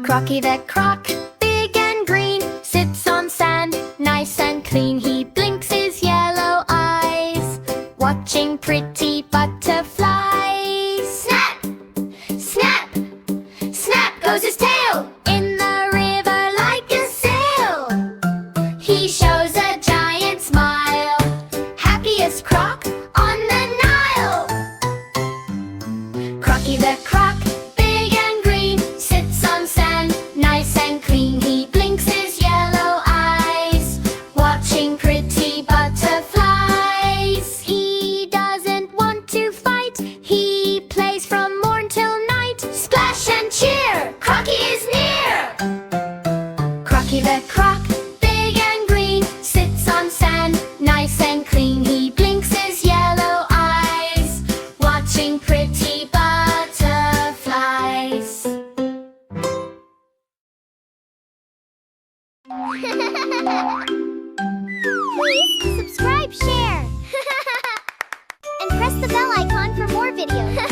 Crocky the croc, big and green, sits on sand, nice and clean. He blinks his yellow eyes, watching pretty butterflies. Snap! Snap! Snap goes his tail, in the river like a sail. He shows a giant smile, happiest croc on the Nile. Crocky the croc, big and green, sits on sand, nice and clean. He blinks his yellow eyes, watching pretty butterflies. He doesn't want to fight, he plays from morn till night. Splash and cheer, Crocky is near. Crocky the croc, big and green, sits on sand, nice and clean. He blinks his yellow eyes, watching pretty butterflies. Please subscribe, share, and press the bell icon for more videos.